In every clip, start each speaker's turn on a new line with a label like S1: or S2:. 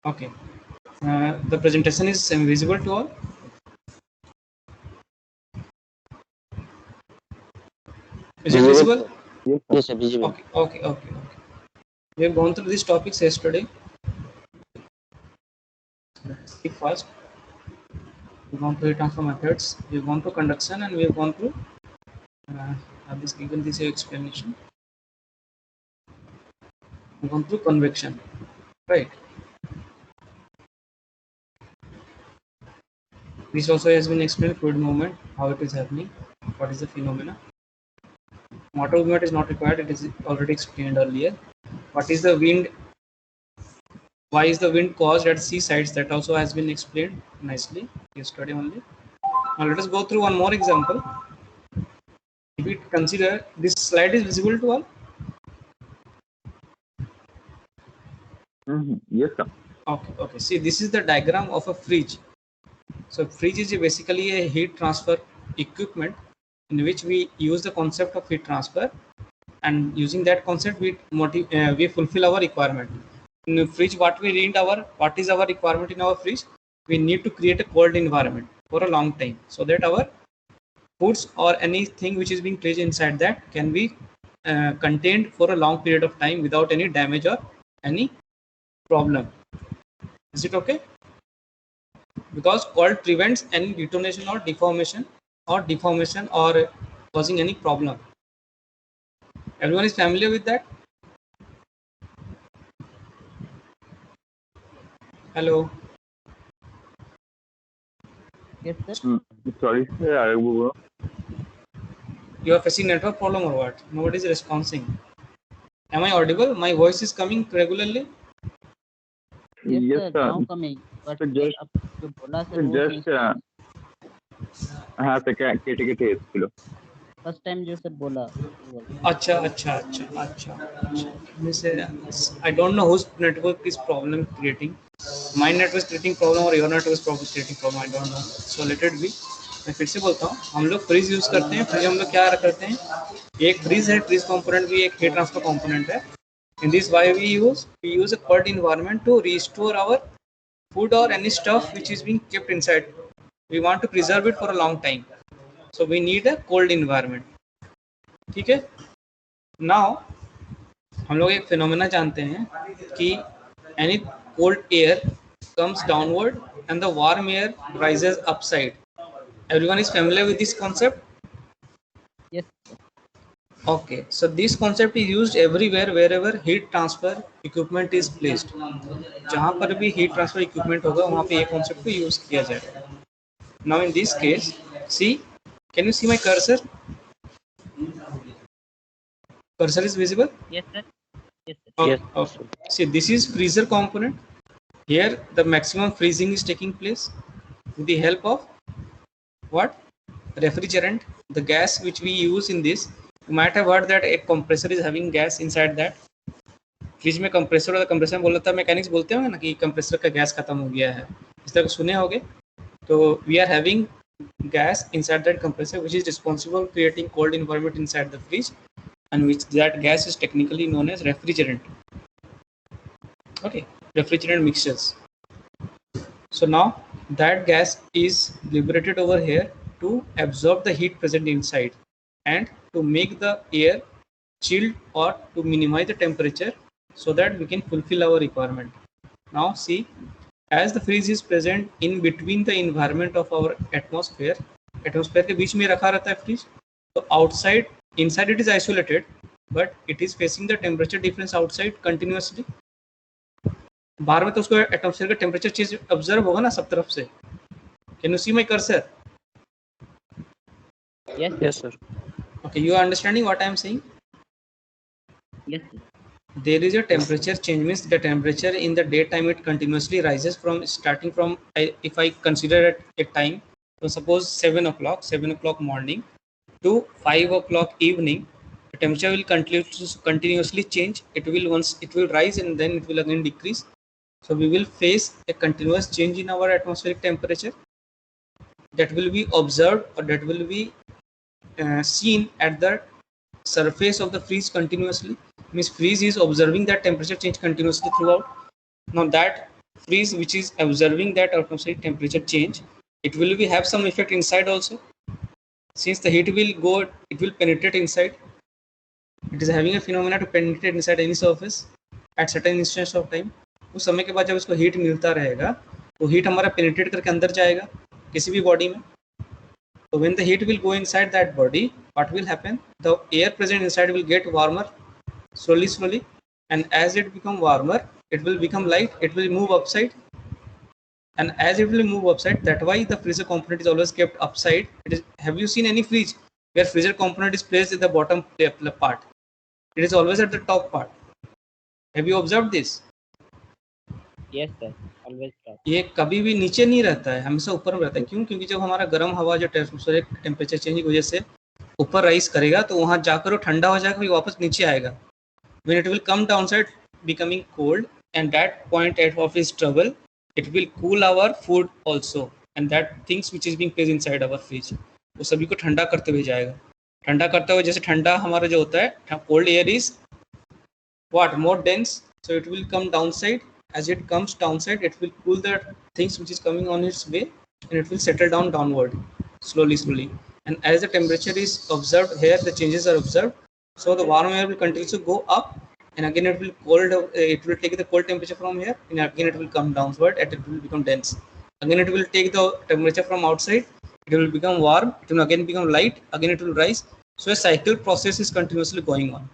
S1: Okay. The presentation is visible to all. Is it visible?
S2: Yes, sir, visible.
S1: Okay. We have gone through these topics yesterday. Speak fast. We've gone through heat transfer methods. We've gone through conduction, and we've gone through. Have this given this explanation. We've gone through convection, right? This also has been explained. Fluid movement, how it is happening, what is the phenomena. Water movement is not required. It is already explained earlier. What is the wind? Why is the wind caused at sea sides? That also has been explained nicely yesterday only. Now let us go through one more example. If we consider this slide is visible to all.
S3: Yes, sir.
S1: Okay. See, this is the diagram of a fridge. So fridge is basically a heat transfer equipment in which we use the concept of heat transfer, and using that concept we fulfill our requirement. In the fridge, what is our requirement in our fridge? We need to create a cold environment for a long time, so that our foods or anything which is being placed inside that can be contained for a long period of time without any damage or any problem. Is it okay? Because cold prevents any detonation or deformation or causing any problem. Everyone is familiar with that? Hello.
S2: Yes, sir.
S3: Sorry, sir.
S1: You are facing network problem or what? Nobody is responding. Am I audible? My voice is coming regularly?
S2: Yes, sir. Now coming. But
S3: just
S2: जो बोला sir वो नहीं.
S3: हाँ sir कैटे kilo
S2: First time जो sir बोला.
S1: अच्छा. I don't know whose network is problem creating. My network is creating problem or your network is creating problem. I don't know. So let it be. मैं फिर से बोलता हूँ, हम लोग फ्रीज यूज करते हैं. फ्रीज हम लोग क्या करते हैं? एक फ्रीज है, फ्रीज कंपोनेंट भी एक हीट ट्रांसफर कंपोनेंट है. In this, why we use a cold environment to restore our food or any stuff which is being kept inside. We want to preserve it for a long time, so we need a cold environment. ठीक है? Now हम लोग एक phenomena जानते हैं कि any cold air comes downward and the warm air rises upside. Everyone is familiar with this concept?
S2: Yes.
S1: Okay, so this concept is used everywhere wherever heat transfer equipment is placed. जहाँ पर भी heat transfer equipment होगा वहाँ पे ये concept को use किया जाएगा. Now in this case, see, can you see my cursor? Cursor is visible?
S2: Yes, sir.
S1: Okay. See, this is freezer component. Here the maximum freezing is taking place with the help of what? Refrigerant, the gas which we use in this. You might have heard that a compressor is having gas inside that. Fridge में compressor और compressor बोला था, mechanics बोलते होंगे ना कि compressor का gas खत्म हो गया है, इस तरह सुने होंगे. तो we are having gas inside that compressor which is responsible for creating cold environment inside the fridge, and which that gas is technically known as refrigerant. Okay, refrigerant mixtures. So now that gas is liberated over here to absorb the heat present inside and to make the air chilled or to minimize the temperature so that we can fulfill our requirement. Now see, as the freeze is present in between the environment of our atmosphere के बीच में रखा रहता है freeze. तो outside, inside it is isolated, but it is facing the temperature difference outside continuously. बाहर में तो उसको एटमॉस्फेयर का टेम्परेचर चेंज ऑब्जर्व होगा ना सब तरफ से. Can you see my cursor?
S2: Yes, sir.
S1: Okay, you are understanding what I am saying?
S2: Yes, sir.
S1: There is a temperature change, means the temperature in the daytime it continuously rises from starting from, if I consider it a time, so suppose 7 o'clock morning to 5 o'clock evening, the temperature will continuously change. It will rise and then it will again decrease. So we will face a continuous change in our atmospheric temperature that will be observed or that will be seen at the surface of the freeze continuously. Means freeze is observing that temperature change continuously throughout. Now that freeze which is observing that atmospheric temperature change, it will be have some effect inside also. Since the heat will go, it will penetrate inside. It is having a phenomena to penetrate inside any surface at certain instance of time. उस समय के बाद जब उसको heat मिलता रहेगा तो heat हमारा पेनिट्रेट करके अंदर जाएगा किसी भी बॉडी में. So when the heat will go inside that body, what will happen? The air present inside will get warmer slowly, and as it become warmer, it will become light. It will move upside, and as it will move upside, that why the freezer component is always kept upside. Have you seen any fridge where freezer component is placed in the bottom part? It is always at the top part. Have you observed this?
S2: Yes sir, always top.
S1: ये कभी भी नीचे नहीं रहता है, हमेशा ऊपर में रहता है. क्यों? क्योंकि जब हमारा गर्म हवा जो टेम्परेचर चेंज की वजह से ऊपर राइज करेगा तो वहां जाकर वो ठंडा हो जाएगा, फिर वापस नीचे आएगा. When it will come downside becoming cold, and that point of its trouble, it will cool our food also, and that things which is being placed inside our fridge, वो सभी को ठंडा करते हुए जाएगा. ठंडा करते हुए, जैसे ठंडा हमारा जो होता है, cold air is what more dense, so it will come downside. As it comes downside, it will cool the things which is coming on its way, and it will settle down downward slowly. And as the temperature is observed here, the changes are observed. So the warm air will continue to go up, and again it will cold. It will take the cold temperature from here, and again it will come downward, and it will become dense. Again it will take the temperature from outside. It will become warm. It will again become light. Again it will rise. So a cycle process is continuously going on.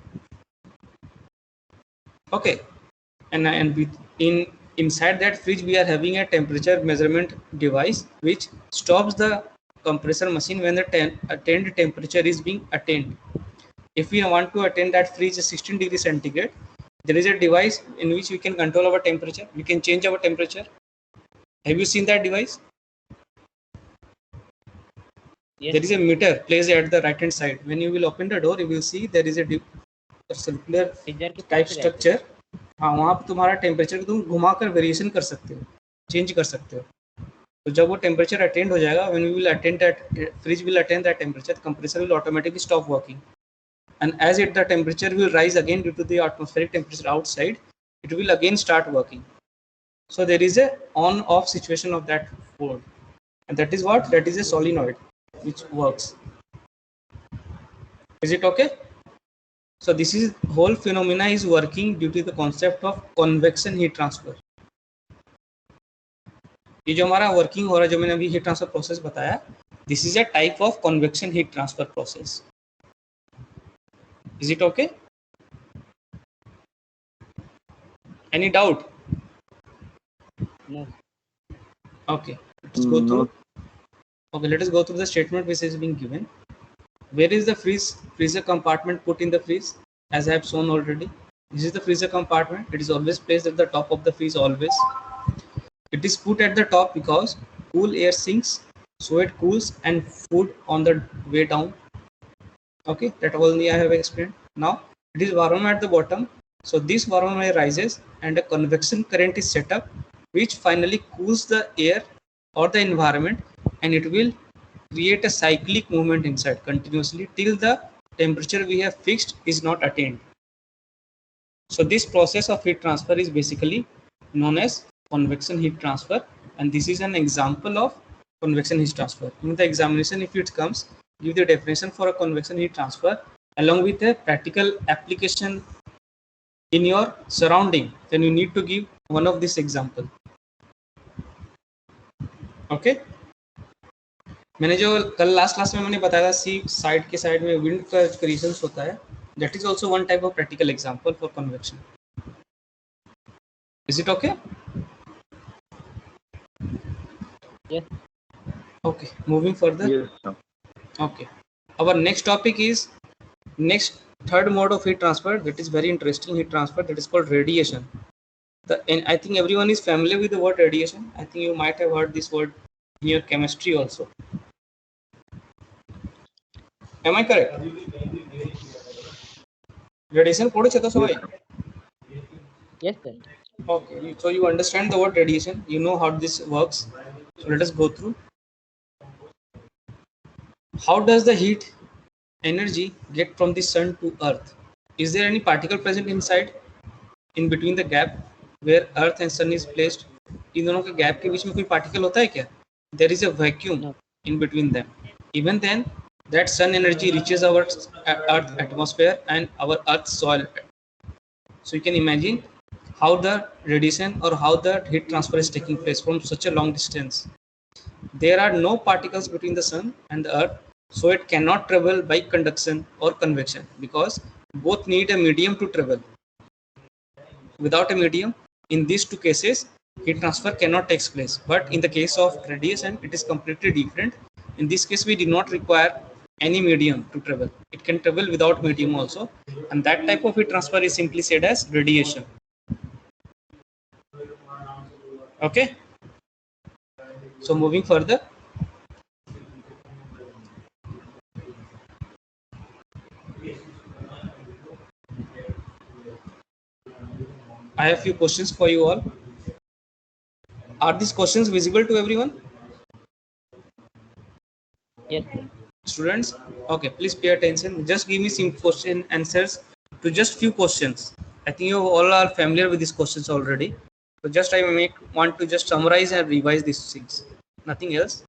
S1: Okay, and inside that fridge we are having a temperature measurement device which stops the compressor machine when the attained temperature is being attained. If we want to attain that fridge is 16 degrees centigrade, there is a device in which we can control our temperature. We can change our temperature. Have you seen that device?
S2: Yes.
S1: There is a meter placed at the right hand side. When you will open the door, you will see there is a circular type structure. हाँ, वहाँ पर तुम्हारा temperature तुम घुमाकर variation कर सकते हो, change कर सकते हो. तो जब वो टेम्परेचर अटेंड हो जाएगा, when we will attain that, fridge will attain that temperature, the compressor will automatically stop working. And as the temperature will rise again due to the atmospheric temperature outside, it will again start working. So there is a on-off situation of that board, and that is what? That is a solenoid which works. Is it okay? So this is whole phenomena is working due to the concept of convection heat transfer. ये जो हमारा working हो रहा है, जो मैंने अभी heat transfer process बताया, this is a type of convection heat transfer process. Is it okay? Any doubt?
S2: No.
S1: Okay, let's go through. Okay, let us go through the statement which is being given. Where is the freezer compartment put in the freeze? As I have shown already, this is the freezer compartment. It is always placed at the top of the freeze. Always, it is put at the top because cool air sinks, so it cools and food on the way down. Okay, that only I have explained. Now it is warm at the bottom, so this warm air rises and a convection current is set up, which finally cools the air or the environment, and it will create a cyclic movement inside continuously till the temperature we have fixed is not attained. So this process of heat transfer is basically known as convection heat transfer, and this is an example of convection heat transfer. In the examination, if it comes, give the definition for a convection heat transfer along with a practical application in your surrounding, then you need to give one of this example. Okay, मैंने जो कल last class में मैंने बताया सी side के side में wind का creations होता है, that is also one type of practical example for convection. Is it okay?
S2: Yes.
S1: Okay, moving further.
S3: Yes, sir.
S1: Okay, our next topic is third mode of heat transfer, that is very interesting heat transfer, that is called radiation. And I think everyone is familiar with the word radiation. I think you might have heard this word in your chemistry also. Am I correct? Radiation पढ़ो छे तो Sawai.
S2: Yes sir.
S1: Okay, so you understand the word radiation, you know how this works. So let us go through. How does the heat energy get from the sun to earth? Is there any particle present inside, in between the gap where earth and sun is placed? इन दोनों के gap के बीच में कोई particle होता है क्या? There is a vacuum
S2: No.
S1: in between them. Even then, that sun energy reaches our Earth atmosphere and our Earth's soil. So you can imagine how the radiation or how the heat transfer is taking place from such a long distance. There are no particles between the sun and the Earth, so it cannot travel by conduction or convection because both need a medium to travel. Without a medium, in these two cases, heat transfer cannot take place. But in the case of radiation, it is completely different. In this case, we do not require any medium to travel. It can travel without medium also, and that type of heat transfer is simply said as radiation. Okay. So moving further. I have few questions for you all. Are these questions visible to everyone?
S2: Yes, sir.
S1: Students, okay, please pay attention. Just give me some question answers to just few questions. I think you all are familiar with these questions already. So just I want to just summarize and revise these things. Nothing else.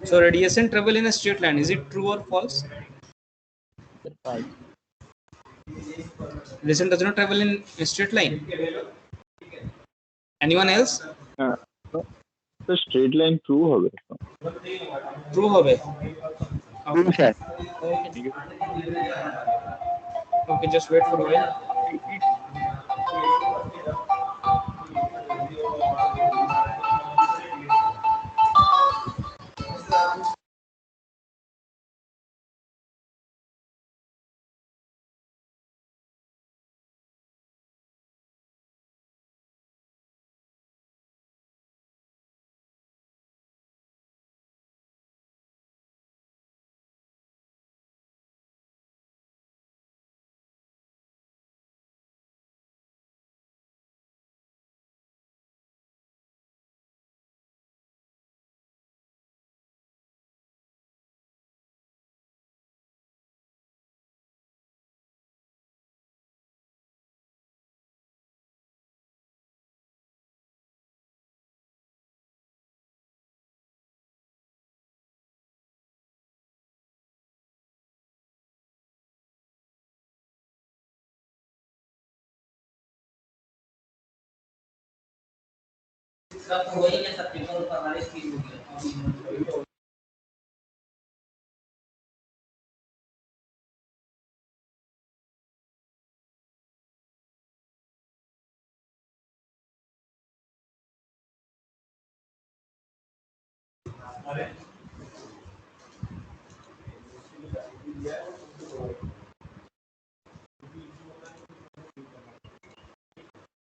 S1: So radiation travel in a straight line. Is it true or false?
S2: Sir, false.
S1: Radiation does not travel in a straight line. Anyone else?
S3: তো straight line true হবে।
S1: True হবে.
S3: True sir.
S1: Okay, just wait for a while.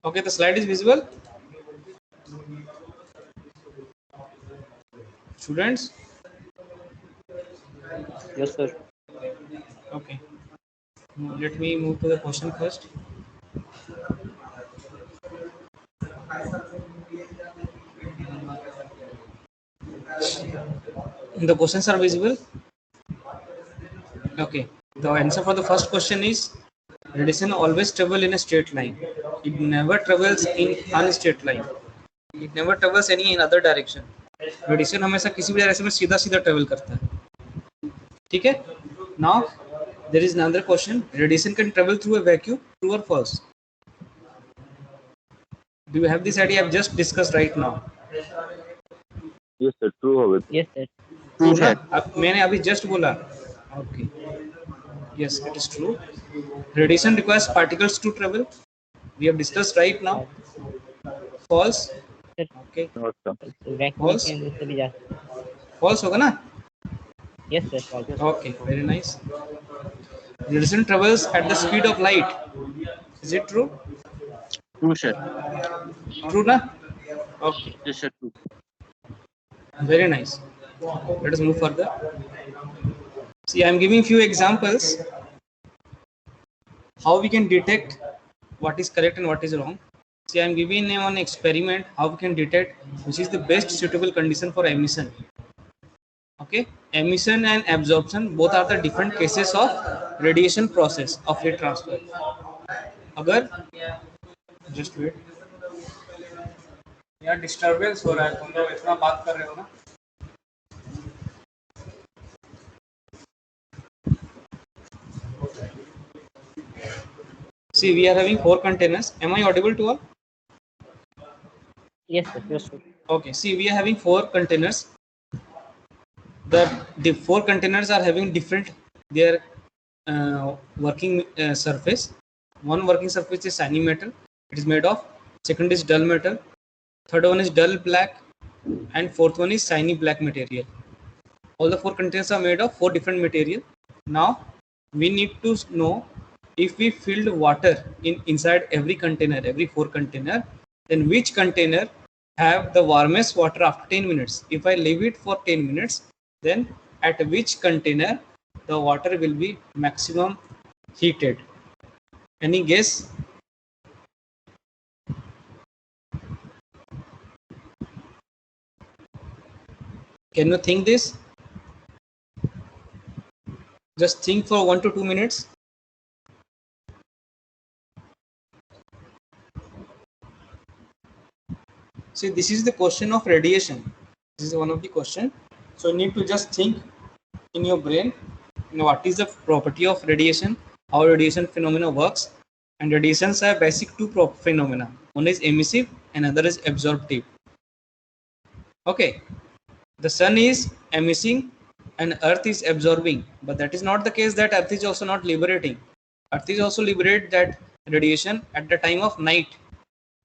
S1: Okay, the slide is visible. Students?
S2: Yes, sir.
S1: Okay. Let me move to the question first. The questions are visible. Okay. The answer for the first question is radiation always travel in a straight line. It never travels in unstraight line. It never travels any in other direction. Radiation हमेशा किसी भी direction में सीधा सीधा travel करता है. ठीक है. Now there is another question. Radiation can travel through a vacuum. True or false? Do you have this idea I've just discussed right now?
S3: Yes sir true होगा।
S2: Yes, sir.
S1: ट्रू ना? मैंने अभी just बोला. Okay. Yes, it is true. Radiation requires particles to travel. We have discussed right now. False. Okay.
S2: Vacuum
S1: False.
S2: के अंदर चली जा सकती है.
S1: False होगा ना?
S2: Yes, sir. False.
S1: Okay, very nice. Radiation travels at the speed of light. Is it true?
S3: True sir.
S1: True na? Okay.
S3: Yes sir true.
S1: Very nice. Let us move further. See, I am giving few examples how we can detect what is correct and what is wrong. See, I am giving an experiment how we can detect which is the best suitable condition for emission. Okay, emission and absorption both are the different cases of radiation process of heat transfer. Agar just wait. यार disturbance हो रहा है, तुम लोग इतना बात कर रहे हो ना. See, we are having 4 containers. Am I audible to all?
S2: Yes, sir. Yes, sir.
S1: Okay. See, we are having 4 containers. The 4 containers are having different their working surface. One working surface is shiny metal. It is made of. Second is dull metal. Third one is dull black, and fourth one is shiny black material. All the 4 containers are made of 4 different material. Now we need to know if we filled water inside every container, every 4 container, then which container have the warmest water after 10 minutes. If I leave it for 10 minutes, then at which container the water will be maximum heated. Any guess? Can you think this? Just think for 1 to 2 minutes. See, this is the question of radiation. This is one of the question. So you need to just think in your brain, what is the property of radiation, how radiation phenomena works. And radiations are basic two phenomena. One is emissive and other is absorptive. Okay, the sun is emitting and earth is absorbing, but that is not the case that earth is also not liberating. Earth is also liberate that radiation at the time of night,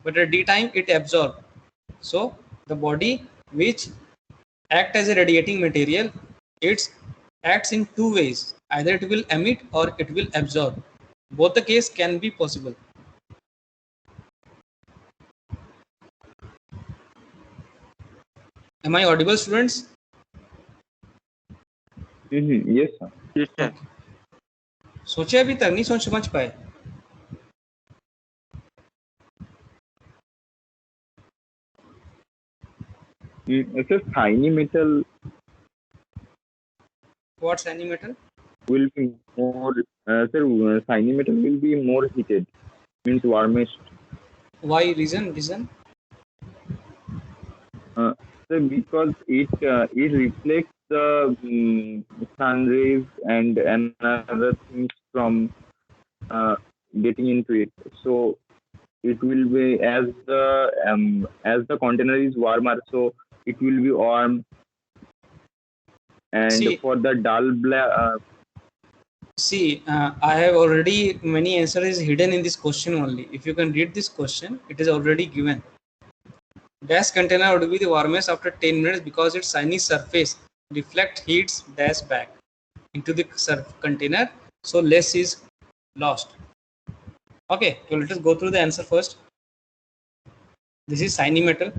S1: but at daytime it absorbs. So the body which act as a radiating material, it acts in two ways. Either it will emit or it will absorb. Both the case can be possible. Am I audible, students?
S3: Yes, sir.
S4: Yes, sir.
S1: सोचे अभी तक नहीं सोच समझ पाए.
S3: It's a shiny metal
S1: What's shiny metal?
S3: will be more, sir, shiny metal will be more heated, means warmest.
S1: Why? Reason?
S3: So because it reflects the sun rays and another things from getting into it. So it will be as the container is warmer, so it will be warm. And
S1: See,
S3: for the dull black.
S1: See, I have already many answers hidden in this question only. If you can read this question, it is already given. Dash container would be the warmest after 10 minutes because its shiny surface reflect heats dash back into the container, so less is lost. Okay, so let us go through the answer first. This is shiny metal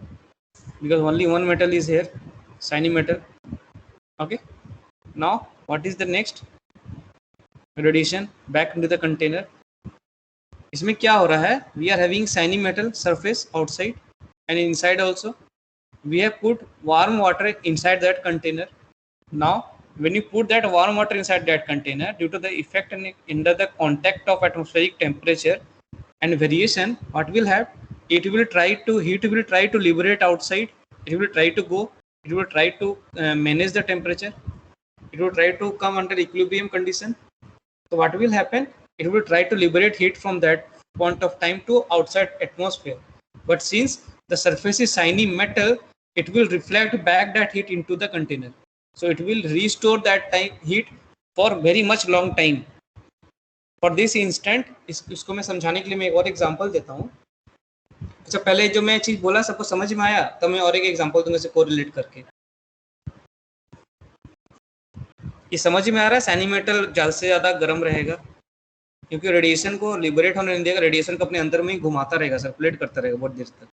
S1: because only one metal is here, shiny metal. Okay, now what is the next? Radiation back into the container. इसमें क्या हो रहा है? We are having shiny metal surface outside and inside also. We have put warm water inside that container. Now when you put that warm water inside that container, due to the effect and under the contact of atmospheric temperature and variation, what will have? Heat will try to liberate outside. It will try to go. It will try to manage the temperature. It will try to come under equilibrium condition. So what will happen? It will try to liberate heat from that point of time to outside atmosphere. But since the surface is shiny metal, it will reflect back that heat into the container. So it will restore that time heat for very much long time. For this instant, इसको मैं समझाने के लिए मैं एक और example देता हूँ. अच्छा, पहले जो मैं चीज बोला सबको समझ में आया, तब मैं और एक एग्जांपल दूंगा इसे कोरिलेट करके. ये समझ में आ रहा है? शैनी मेटल ज़्यादा से ज़्यादा गर्म रहेगा क्योंकि रेडिएशन को लिबरेट होने नहीं देगा. रेडिएशन को अपने अंदर में ही घुमाता रहेगा, सर्कुलेट करता रहेगा बहुत देर तक.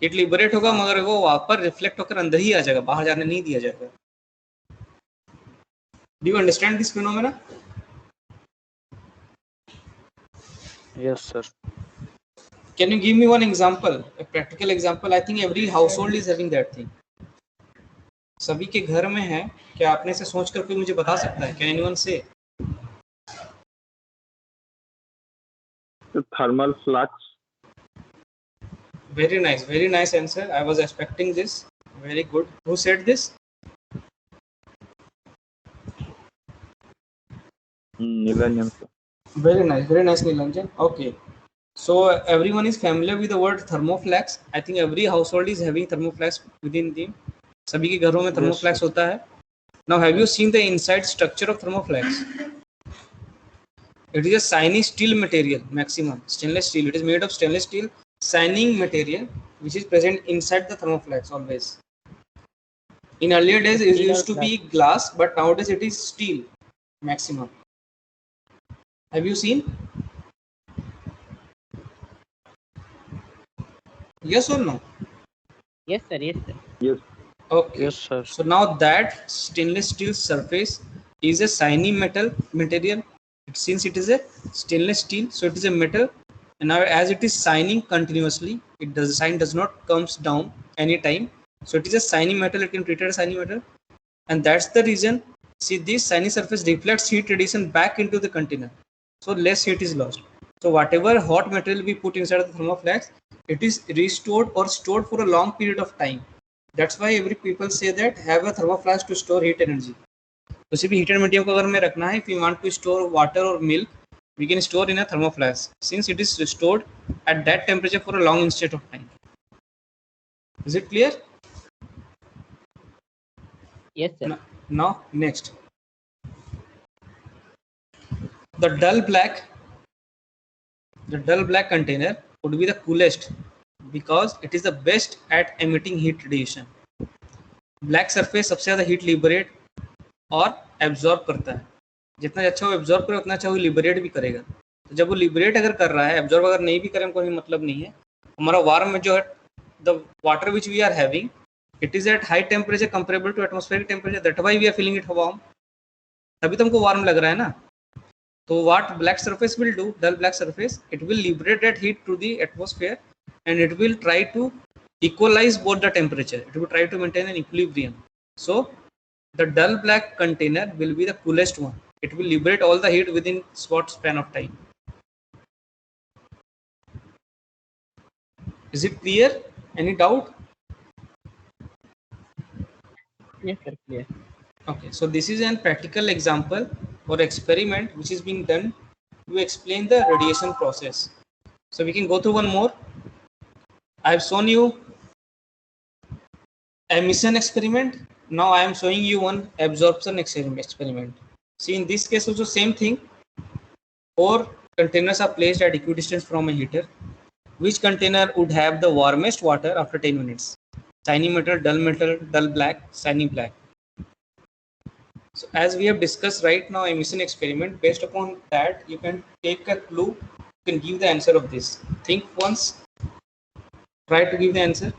S1: हीट लिबरेट होगा मगर वो वापस रिफ्लेक्ट होकर अंदर ही आ जाएगा, बाहर जाने नहीं दिया जाएगा. Do you understand this phenomena?
S4: Yes, sir.
S1: Can you give me one example, a practical example? I think every household is having that thing. सभी के घर में है. क्या आपने से सोच कर कोई मुझे बता सकता है? Can anyone say?
S3: The thermal flux.
S1: Very nice answer. I was expecting this. Very good. Who said this?
S3: Nilanjan, sir.
S1: Very nice, Nilanjan. Okay. So everyone is familiar with the word thermoflax. I think every household is having thermoflax within them. सभी के घरों में thermoflax होता है. Now, have you seen the inside structure of thermoflax? It is a shiny steel material, maximum stainless steel. It is made of stainless steel shining material, which is present inside the thermoflax always. In earlier days, it used to be glass, but nowadays it is steel, maximum. Have you seen? Yes or no?
S2: Yes, sir. Yes, sir.
S3: Yes.
S1: Okay.
S4: Yes, sir.
S1: So now that stainless steel surface is a shiny metal material. Since it is a stainless steel, so it is a metal, and now as it is shining continuously, the shine does not comes down anytime. So it is a shiny metal. It can be treated as shiny metal, and that's the reason. See, this shiny surface reflects heat radiation back into the container, so less heat is lost. So whatever hot material we put inside the thermoflax, it is restored or stored for a long period of time. That's why every people say that have a thermoflask to store heat energy. किसी भी heated medium को अगर हमें रखना है, if we want to store water or milk, we can store in a thermoflask since it is stored at that temperature for a long instant of time. Is it clear?
S2: Yes, sir.
S1: Now next, the dull black container would be the coolest because it is the best at emitting heat radiation. Black surface सबसे ज़्यादा heat liberate और absorb करता है. जितना अच्छा वो absorb करे उतना अच्छा वो लिबरेट भी करेगा. तो जब वो लिबरेट अगर कर रहा है, एब्जॉर्ब अगर नहीं भी करें कोई मतलब नहीं है. हमारा वार्म में जो है, the water which we are having, it is at high temperature comparable to atmospheric temperature, that why we are feeling it warm. तभी तो हमको वार्म लग रहा है ना. तो what black surface will do, dull black surface, it will liberate that heat to the atmosphere and it will try to equalize both the temperature. It will try to maintain an equilibrium. So the dull black container will be the coolest one. It will liberate all the heat within short span of time. Is it clear? Any doubt?
S2: Yes, sir. Clear.
S1: Okay, so this is a practical example or experiment which is being done to explain the radiation process. So we can go through one more. I have shown you emission experiment. Now I am showing you one absorption experiment. See, in this case also same thing. 4 containers are placed at equidistance from a heater. Which container would have the warmest water after 10 minutes? Shiny metal, dull black, shiny black. So as we have discussed right now, emission experiment, based upon that you can take a clue, you can give the answer of this. Think once, try to give the answer.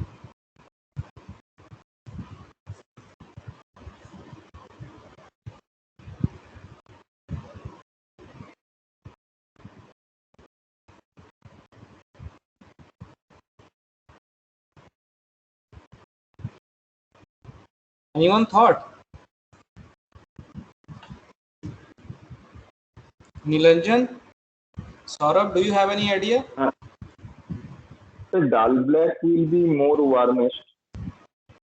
S1: Anyone thought? Nilanjan, Saurabh, do you have any idea?
S3: The dull black will be more warmest.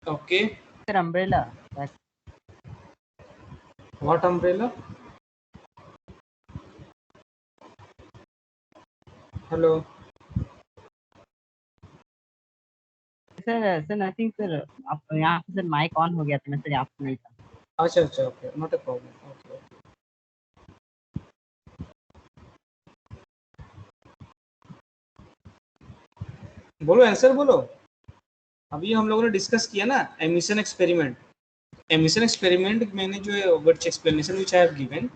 S1: Okay.
S2: Sir, umbrella.
S1: What umbrella? Hello.
S2: Sir nothing sir, आप यहाँ पे sir mic on हो गया था, मैं sir आप नहीं था.
S1: अच्छा, okay, not a problem. Okay. बोलो, आंसर बोलो. अभी हम लोगों ने डिस्कस किया ना एमिशन एक्सपेरिमेंट. एमिशन एक्सपेरिमेंट मैंने जो which explanation which I have given,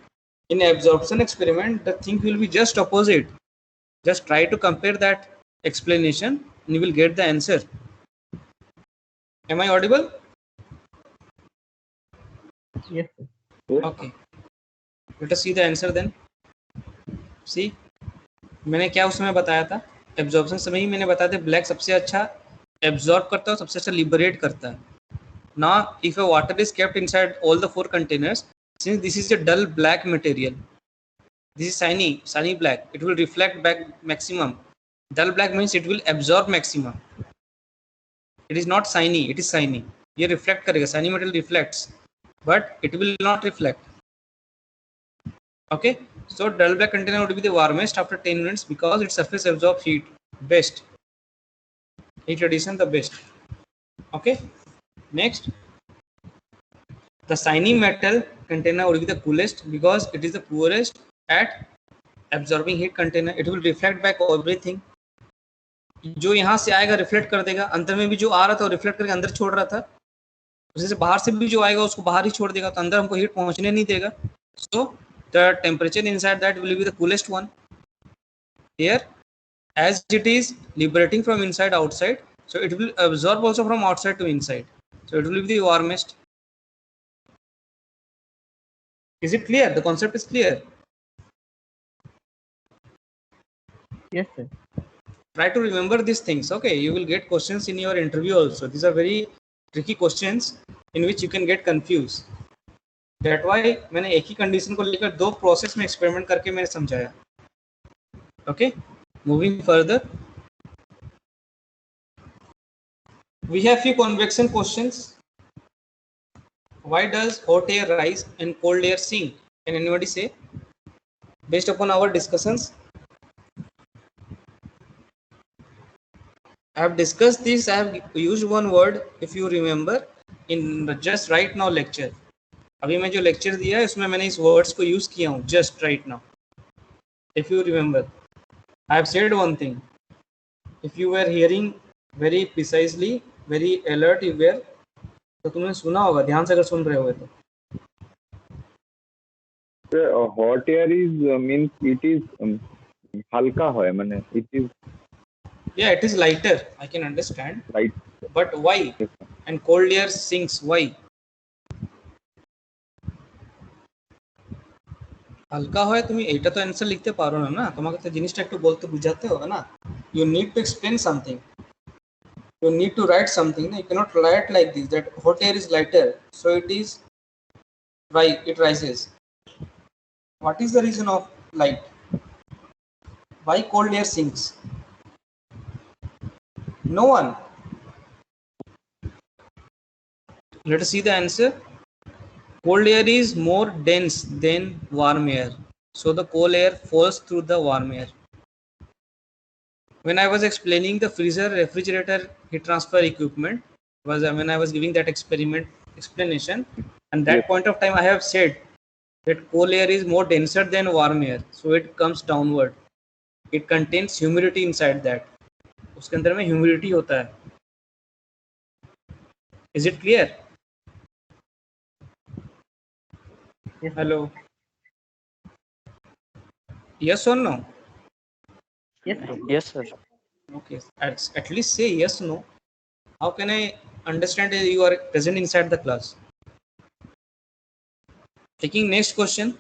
S1: in absorption experiment the thing will be just opposite. Just try to compare that explanation and you will get the answer. Am I audible?
S2: Yes, sir.
S1: Okay, let us see the answer then. See, मैंने क्या उसमें बताया था, absorption समय ही मैंने बताया था black सबसे अच्छा एब्जॉर्ब करता है, सबसे अच्छा लिबरेट करता है. Now if a water is kept inside all the 4 containers, since this is a dull black material, this is shiny black, it will reflect back maximum Dull black means it will absorb maxima. It is not shiny, it is shiny. ये reflect करेगा, shiny metal reflects, but it will not reflect. Okay, so dull black container would be the warmest after 10 minutes because its surface absorbs heat best. Heat radiation the best. Okay, next, the shiny metal container would be the coolest because it is the poorest at absorbing heat container. It will reflect back everything. जो यहाँ से आएगा reflect कर देगा, अंदर में भी जो आ रहा था वो रिफ्लेक्ट करके अंदर छोड़ रहा था, उसी से बाहर से भी जो आएगा उसको बाहर ही छोड़ देगा, तो अंदर हमको हीट पहुंचने नहीं देगा. So the temperature inside that will be the coolest one. Here, as it is liberating from inside outside, so it will absorb also from outside to inside, so it will be the warmest. Is it clear? The concept is clear.
S2: Yes, sir.
S1: Try to remember these things. Okay, you will get questions in your interview also. These are very tricky questions in which you can get confused. That why मैंने एक ही condition को लेकर दो process में experiment करके मैंने समझाया. Okay, moving further, we have few convection questions. Why does hot air rise and cold air sink? Can anybody say? Based upon our discussions, I have discussed this. I have used one word, if you remember, in just right now lecture. अभी मैं जो lecture दिया है उसमें मैंने इस words को use किया हूँ just right now. If you remember, I have said one thing. If you were hearing very precisely, very alert you were, तो तुमने सुना होगा, ध्यान से अगर सुन रहे हो तो.
S3: Hot air is means it is halka होय माने it is.
S1: Yeah, it is lighter. I can understand.
S3: Light.
S1: But why? And cold air sinks. Why? হালকা হয় তুমি এইটা তো অ্যানসার লিখতে পারো না, তোমাকে তো জিনিসটা একটু বলতে বুঝাতে হবে না. You need to explain something. You need to write something. You cannot write like this that hot air is lighter, so it is right. It rises. What is the reason of light? Why cold air sinks? No one. Let us see the answer. Cold air is more dense than warm air, so the cold air falls through the warm air. When I was explaining the freezer refrigerator heat transfer equipment, was when I was giving that experiment explanation, and that point of time I have said that cold air is more denser than warm air, so it comes downward. It contains humidity inside that. उसके अंदर में humidity होता है. Is it clear?
S2: Yes,
S1: Hello. Yes or no?
S2: yes, sir.
S4: Yes, sir.
S1: Okay. At least say yes or no. How can I understand that you are present inside the class? Taking next question.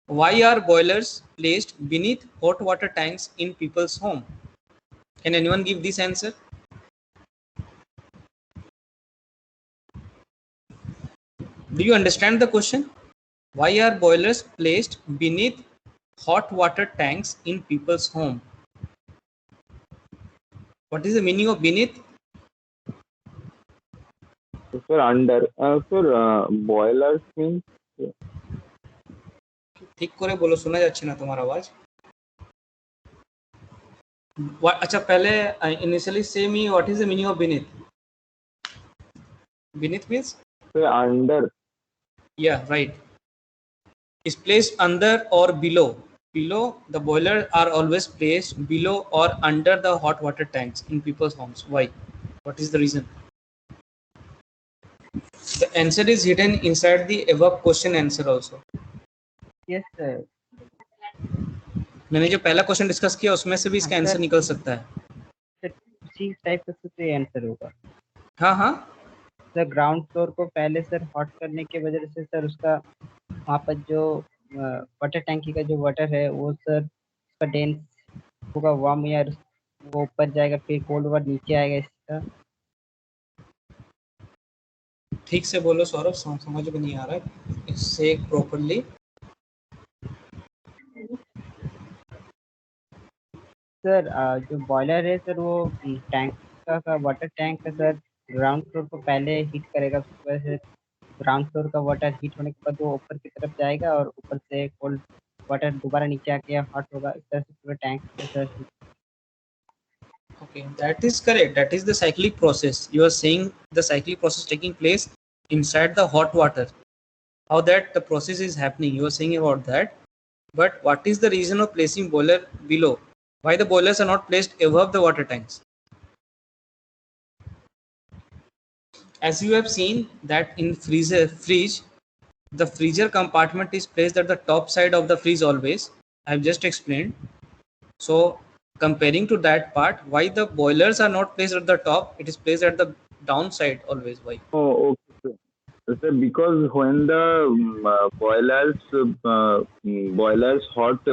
S1: Why are boilers placed beneath hot water tanks in people's home? Can anyone give this answer? Do you understand the question? Why are boilers placed beneath hot water tanks in people's home? What is the meaning of beneath?
S3: Sir, under. Sir, boilers means.
S1: ठीक करे बोलो, सुना जाच्छे ना तुम्हारा आवाज. अच्छा पहले initially say me what is the meaning of beneath? Beneath means?
S3: Sir, under.
S1: Yeah, right. Is placed under or below. Below, the boiler are always placed below or under the hot water tanks in people's homes. Why? What is the reason? The answer is hidden inside the above question answer also.
S2: Yes, sir.
S1: मैंने जो पहला question discuss किया उसमें से भी इसका answer निकल सकता है.
S2: उसी टाइप का तो आंसर होगा.
S1: हाँ हाँ.
S2: सर ग्राउंड फ्लोर को पहले सर हॉट करने की वजह से सर उसका वहाँ पर जो वाटर टैंकी का जो वाटर है वो सर उसका डेंस होगा, वार्म एयर वो ऊपर जाएगा, फिर कोल्ड वाटर नीचे आएगा. इसका
S1: ठीक से बोलो सौरभ, समझ में नहीं आ रहा है. इससे प्रॉपर्ली.
S2: सर जो बॉयलर है सर वो टैंक का वाटर टैंक का सर ग्राउंड फ्लोर को पहले हीट करेगा, उसकी वजह से ग्राउंड फ्लोर का वाटर हीट होने के बाद वो ऊपर की तरफ जाएगा और ऊपर से कोल्ड वाटर दोबारा नीचे आके हॉट होगा, इस तरह से पूरा टैंक को sir heat।
S1: Okay, that is correct. That is the cyclic process. You are saying the cyclic process taking place inside the hot water. How that the process is happening, you are saying about that. But what is the reason of placing boiler below? Why the boilers are not placed above the water tanks? As you have seen that in fridge, the freezer compartment is placed at the top side of the fridge always. I have just explained. So comparing to that part, why the boilers are not placed at the top, it is placed at the downside always. Why?
S3: Oh, okay. Sir, because when the boilers hot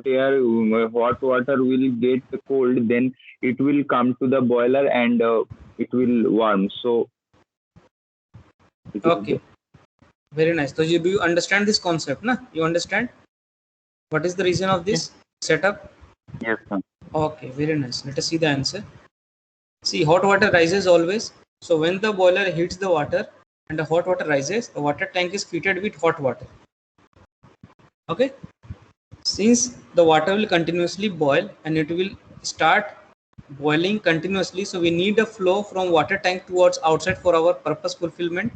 S3: air, hot water will get cold, then it will come to the boiler and it will warm. So,
S1: Okay, very nice. So do you understand this concept? Na? You understand what is the reason of this setup?
S3: Yes, sir.
S1: Okay, very nice. Let us see the answer. See, hot water rises always. So when the boiler heats the water and the hot water rises, the water tank is fitted with hot water. Okay. Since the water will continuously boil and it will start boiling continuously, so we need a flow from water tank towards outside for our purpose fulfillment.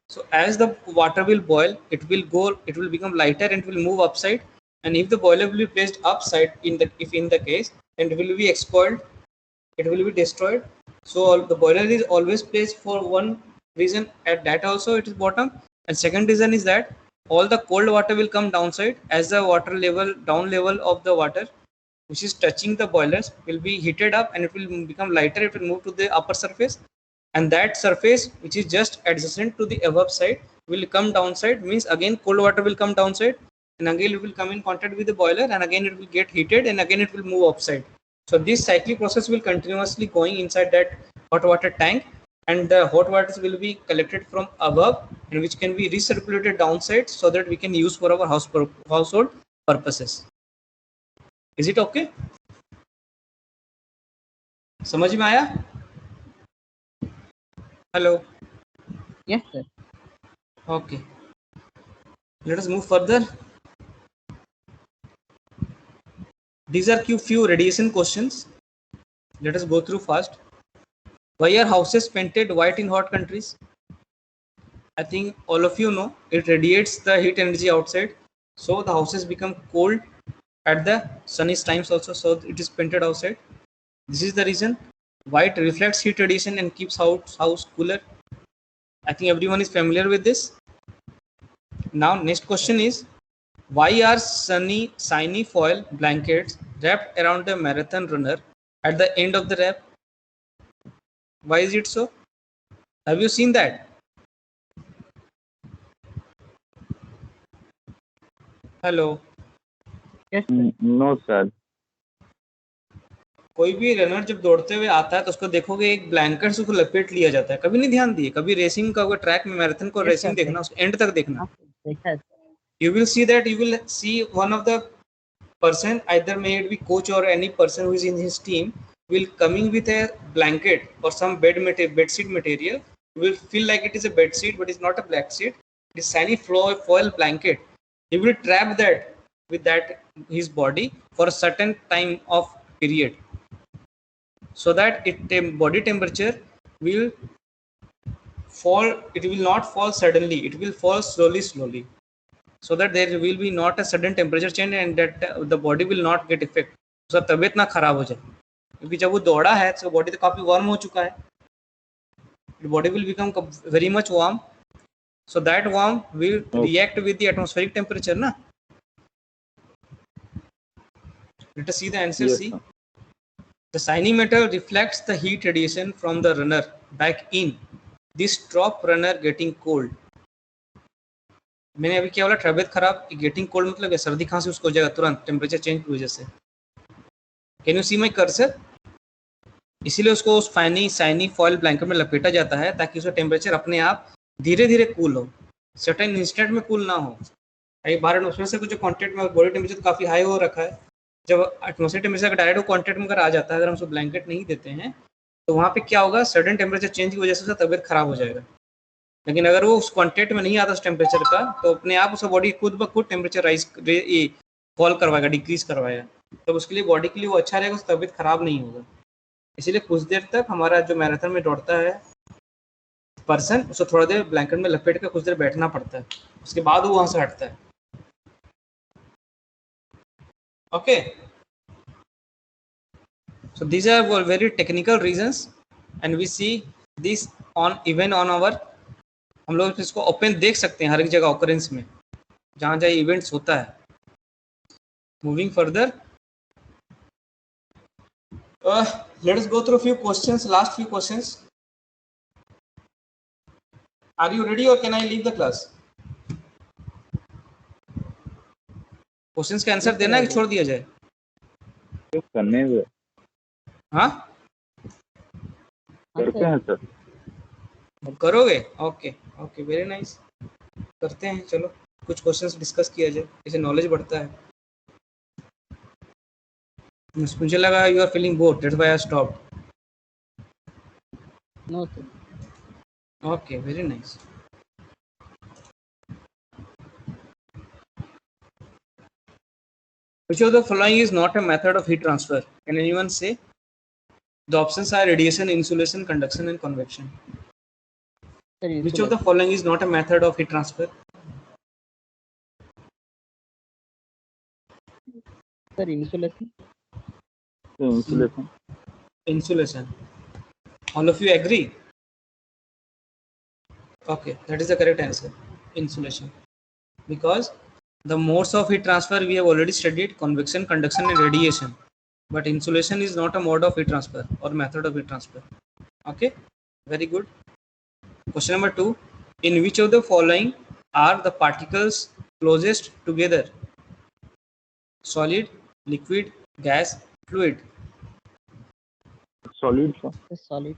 S1: So as the water will boil, it will become lighter and it will move upside. And if the boiler will be placed upside, in the case, then it will be excoiled, it will be destroyed. So the boiler is always placed for one reason, at that also it is bottom, and second reason is that all the cold water will come downside as the water level, down level of the water which is touching the boilers will be heated up and it will become lighter, it will move to the upper surface, and that surface which is just adjacent to the above side will come downside, means again cold water will come downside and again it will come in contact with the boiler and again it will get heated and again it will move upside. So this cyclic process will continuously going inside that hot water tank, and the hot waters will be collected from above and which can be recirculated downside so that we can use for our household purposes. Is it okay? समझ में आया? Hello.
S2: Yes sir.
S1: Okay. Let us move further. These are few radiation questions. Let us go through fast. Why are houses painted white in hot countries? I think all of you know it radiates the heat energy outside, so the houses become cold at the sunny times also, so it is painted outside. This is the reason. White reflects heat radiation and keeps house cooler. I think everyone is familiar with this. Now next question is, why are shiny foil blankets wrapped around a marathon runner at the end of the wrap? Why is it so? Have you seen that? Hello.
S2: Yes sir.
S3: No, sir.
S1: कोई भी runner जब दौड़ते हुए आता है तो उसको देखोगे एक ब्लैंकेट से उसको लपेट लिया जाता है. कभी नहीं ध्यान दिए? कभी रेसिंग का ट्रैक में मैराथन को
S2: Yes,
S1: रेसिंग
S2: sir,
S1: देखना, उसको एंड तक देखना.
S2: हाँ, देखा है sir.
S1: You will see that, you will see one of the person, either may it be coach or any person who is in his team, will coming with a blanket or some bed sheet material. You will feel like it is a bed sheet, but it's not a black sheet. It is shiny foil blanket. He will trap that with that his body for a certain time of period, so that body temperature will fall. It will not fall suddenly. It will fall slowly, so that there will be not a sudden temperature change and that the body will not get effect. उसका तबीयत ना खराब हो जाए, क्योंकि जब वो दौड़ा है तो बॉडी तो काफी वार्म हो चुका है. Body will become very much warm, so that warm will react with the atmospheric temperature, na? Let us see the answer.
S3: Yes,
S1: See,
S3: sir.
S1: the shiny metal reflects the heat radiation from the runner back in. This stop runner getting cold. मैंने अभी क्या बोला? तबीयत खराब, getting cold मतलब सर्दी खांसी उसको हो जाएगा तुरंत टेम्परेचर चेंज की वजह से. Can you see my cursor? इसीलिए उसको उस शाइनी फॉयल ब्लैंकेट में लपेटा जाता है ताकि उसका टेम्परेचर अपने आप धीरे धीरे कूल हो, सर्टेन इंस्टेंट में कूल ना हो. बाहर उसमें से कुछ कॉन्टेक्ट में बॉडी टेम्परेचर काफी हाई हो रखा है, जब एटमॉस्फेरिक टेम्परेचर का डायरेक्ट कॉन्टेक्ट में अगर आ जाता है, अगर हम उसको ब्लैंकेट नहीं देते हैं, तो वहाँ पे क्या होगा, सडन टेम्परेचर चेंज की वजह से उसका तबियत खराब हो जाएगा। लेकिन अगर वो उस कॉन्टेक्ट में नहीं आता उस टेम्परेचर का, तो अपने आप उसका बॉडी खुद ब खुद टेम्परेचर राइज फॉल करवाएगा, डिक्रीज करवाएगा। तो उसके लिए बॉडी के लिए वो अच्छा रहेगा, उसकी तबियत खराब नहीं होगा। इसीलिए कुछ देर तक हमारा जो मैराथन में दौड़ता है पर्सन, उसको थोड़ा देर ब्लैंकेट में लपेट कर कुछ देर बैठना पड़ता है, उसके बाद वो वहां से हटता है। Okay, so these are very technical reasons and we see this on even on our, हम लोग इसको ओपन देख सकते हैं हर एक जगह ऑकरेंस में जहां जहां इवेंट्स होता है। Moving further, let us go through few questions, last few questions. Are you ready or can I leave the class? Questions का आंसर देना है कि छोड़ दिया जाए?
S3: करने दो।
S1: हाँ,
S3: करते हैं सर।
S1: करोगे? ओके ओके, वेरी नाइस, करते हैं। चलो कुछ क्वेश्चंस डिस्कस किया जाए, इससे नॉलेज बढ़ता है। मुझे लगा you are feeling bored, that's why I stopped.
S2: No sir.
S1: Okay, very nice. Which of the following is not a method of heat transfer? Can anyone say? The options are radiation, insulation, conduction, and convection.
S2: Sir
S1: Which of the following is not a method of heat transfer?
S2: Sir insulation.
S3: Insulation.
S1: Insulation. All of you agree? Okay, that is the correct answer. Insulation. Because the modes of heat transfer we have already studied: convection, conduction, and radiation. But insulation is not a mode of heat transfer or method of heat transfer. Okay, very good. Question number 2. In which of the following are the particles closest together? Solid, liquid, gas, fluid.
S3: Solid sir.
S2: Solid.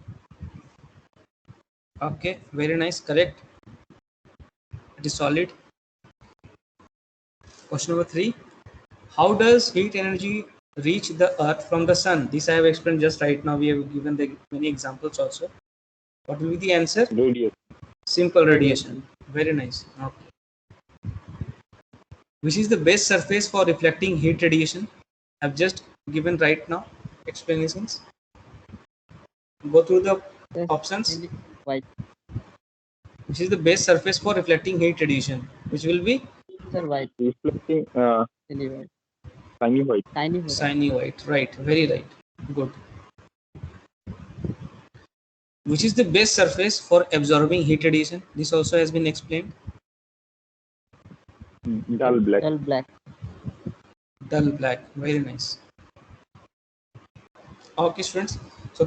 S1: Okay, very nice, correct. It is solid. Question number 3. How does heat energy reach the earth from the sun? This I have explained just right now. We have given the many examples also. What will be the answer?
S3: Radiation.
S1: Simple radiation. Very nice. Okay. Which is the best surface for reflecting heat radiation? I have just given right now explanations. Go through the options.
S2: White.
S1: Which is the best surface for reflecting heat radiation? Which will be?
S2: Sir white.
S3: Reflecting
S2: Shiny white.
S3: shiny white।
S2: Shiny white.
S1: Shiny white. Right. Very right. Good. Which is the best surface for absorbing heat radiation? This also has been explained.
S3: Dull black.
S2: Dull black.
S1: Dull black. Very nice. Okay, students. So